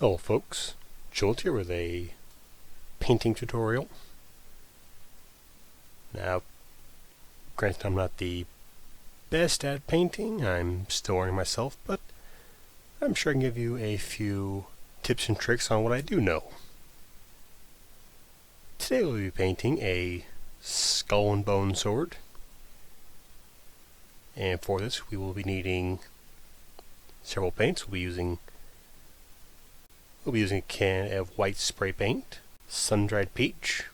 Hello folks, Jolts here with a painting tutorial. Now, granted I'm not the best at painting, I'm still learning myself, but I'm sure I can give you a few tips and tricks on what I do know. Today we'll be painting a skull and bone sword, and for this we will be needing several paints. We'll be using a can of white spray paint, sun-dried peach,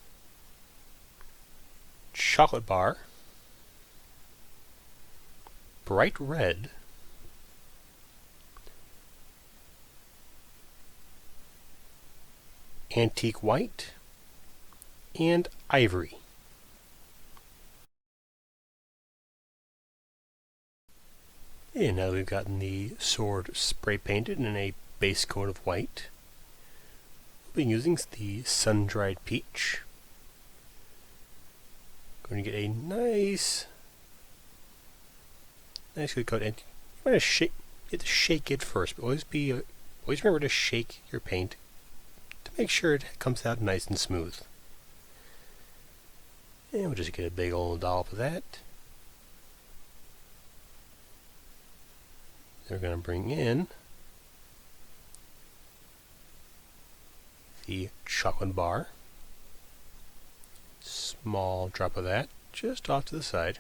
chocolate bar, bright red, antique white, and ivory. And now we've gotten the sword spray painted in a base coat of white, we'll be using the sun-dried peach. Going to get a nice good coat, and you want to shake it first, but always remember to shake your paint to make sure it comes out nice and smooth. And we'll just get a big old dollop of that. Then we're going to bring in the chocolate bar. Small drop of that just off to the side.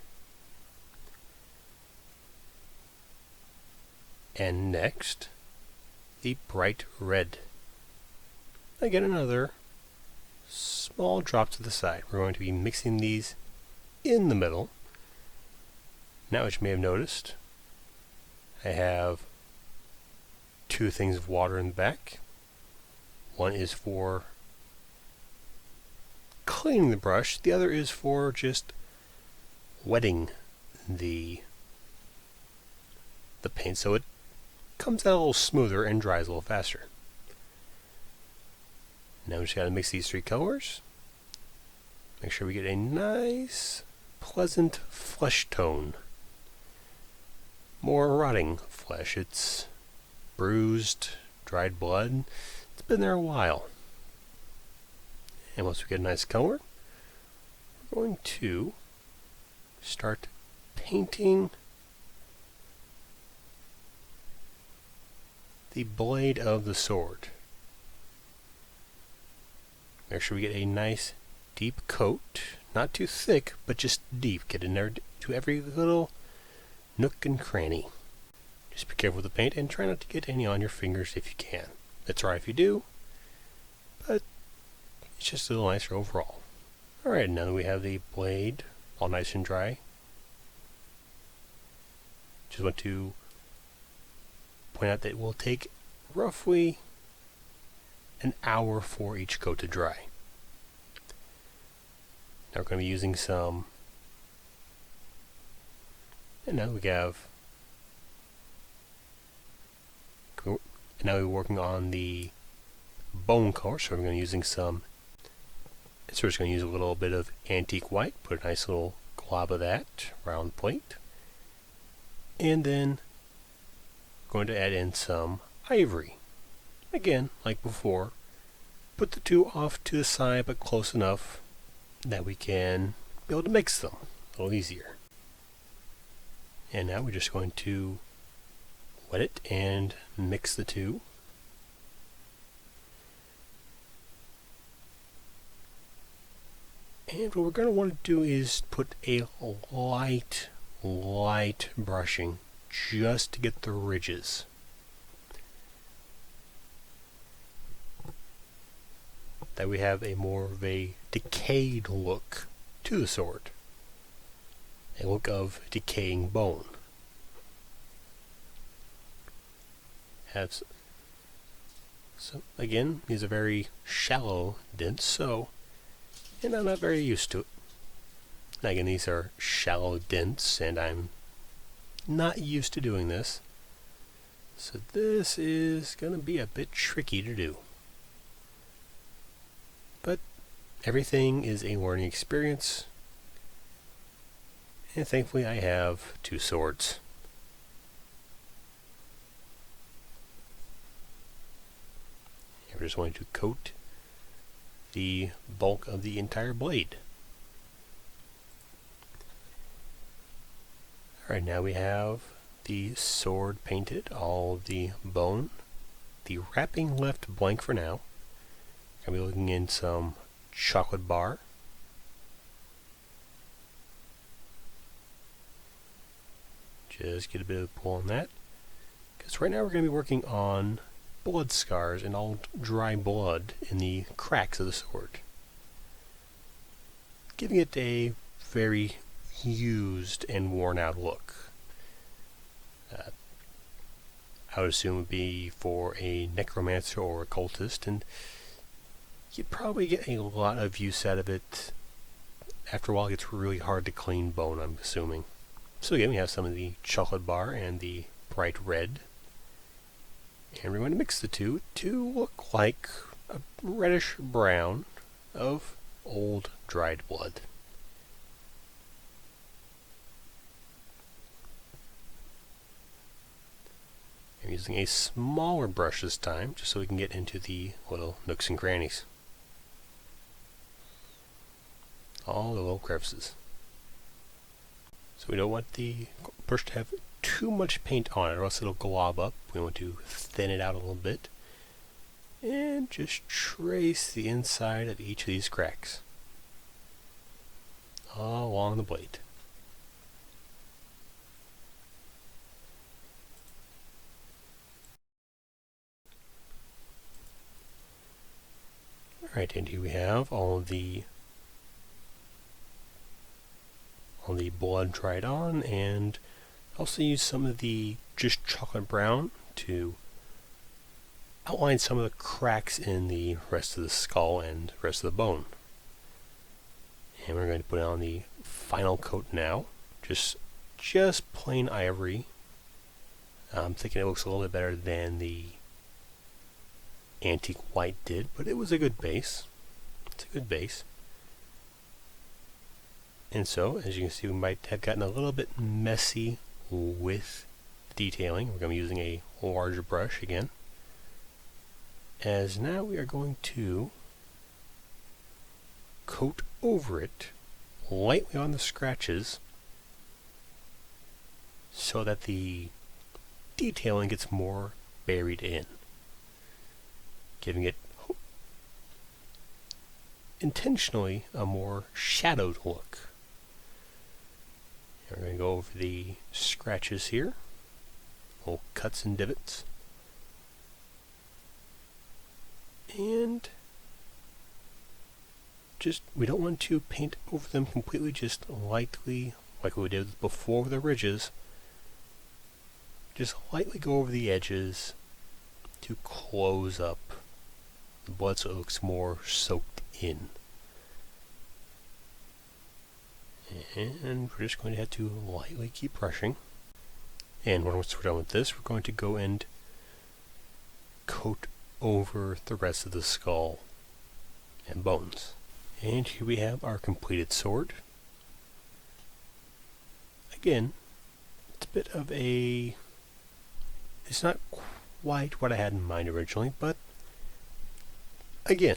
And next, the bright red. Again, another small drop to the side. We're going to be mixing these in the middle. Now, as you may have noticed, I have two things of water in the back. One is for cleaning the brush, the other is for just wetting the paint so it comes out a little smoother and dries a little faster. Now we just got to mix these three colors. Make sure we get a nice, pleasant flesh tone. More rotting flesh. It's bruised, dried blood. It's been there a while. And once we get a nice color, we're going to start painting the blade of the sword. Make sure we get a nice deep coat, not too thick, but just deep. Get in there to every little nook and cranny. Just be careful with the paint and try not to get any on your fingers if you can. It's alright if you do, but it's just a little nicer overall. Alright, now that we have the blade all nice and dry, just want to point out that it will take roughly an hour for each coat to dry. Now we're going to be using some, and now we're working on the bone color, so we're going to be using some. So we're just going to use a little bit of antique white, put a nice little glob of that round plate, and then we're going to add in some ivory. Again, like before, put the two off to the side, but close enough that we can be able to mix them a little easier. And now we're just going to wet it and mix the two. And what we're going to want to do is put a light brushing just to get the ridges. That we have a more of a decayed look to the sword. A look of decaying bone. So again, these are very shallow dents, and I'm not very used to it. Now again, these are shallow dents, and I'm not used to doing this. So this is going to be a bit tricky to do. But everything is a learning experience, and thankfully I have two swords. We're just going to coat the bulk of the entire blade. Alright, now we have the sword painted, all of the bone. The wrapping left blank for now. I'll be looking in some chocolate bar. Just get a bit of pull on that. Because right now we're going to be working on blood scars and all dry blood in the cracks of the sword. Giving it a very used and worn out look. I would assume it would be for a necromancer or occultist, and you'd probably get a lot of use out of it. After a while it gets really hard to clean bone, I'm assuming. So again, we have some of the chocolate bar and the bright red. And we're going to mix the two to look like a reddish brown of old dried blood. I'm using a smaller brush this time, just so we can get into the little nooks and crannies. All the little crevices. So we don't want the brush to have too much paint on it, or else it'll glob up. We want to thin it out a little bit. And just trace the inside of each of these cracks. All along the blade. Alright, and here we have all the blood dried on, and also use some of the just chocolate brown to outline some of the cracks in the rest of the skull and rest of the bone. And we're going to put on the final coat now, just plain ivory. I'm thinking it looks a little bit better than the antique white did, but it was a good base. It's a good base. And so, as you can see, we might have gotten a little bit messy with the detailing. We're going to be using a larger brush again. As now we are going to coat over it lightly on the scratches so that the detailing gets more buried in, giving it intentionally a more shadowed look. We're going to go over the scratches here, little cuts and divots, and we don't want to paint over them completely, just lightly, like we did before with the ridges. Just lightly go over the edges to close up the blood so it looks more soaked in. And we're just going to have to lightly keep brushing. And once we're done with this, we're going to go and coat over the rest of the skull and bones. And here we have our completed sword. Again, it's a bit of a... it's not quite what I had in mind originally, but again,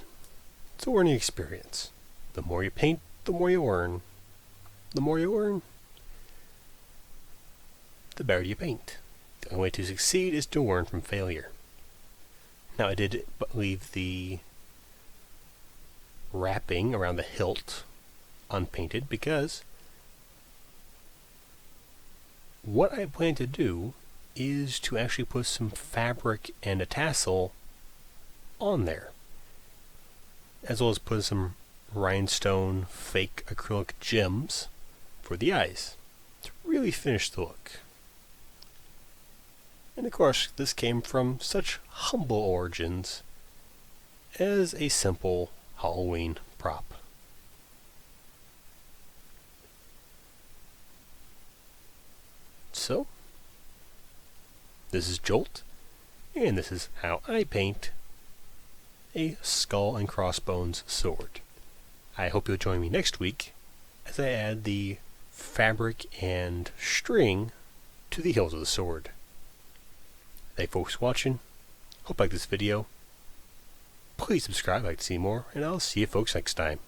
it's a learning experience. The more you paint, the more you learn. The more you learn, the better you paint. The only way to succeed is to learn from failure. Now I did leave the wrapping around the hilt unpainted because what I plan to do is to actually put some fabric and a tassel on there, as well as put some rhinestone fake acrylic gems for the eyes to really finish the look. And of course, this came from such humble origins as a simple Halloween prop. So, this is Jolt, and this is how I paint a skull and crossbones sword. I hope you'll join me next week as I add the fabric and string to the hilt of the sword. Thank you folks for watching. Hope you like this video. Please subscribe if you'd like to see more, and I'll see you folks next time.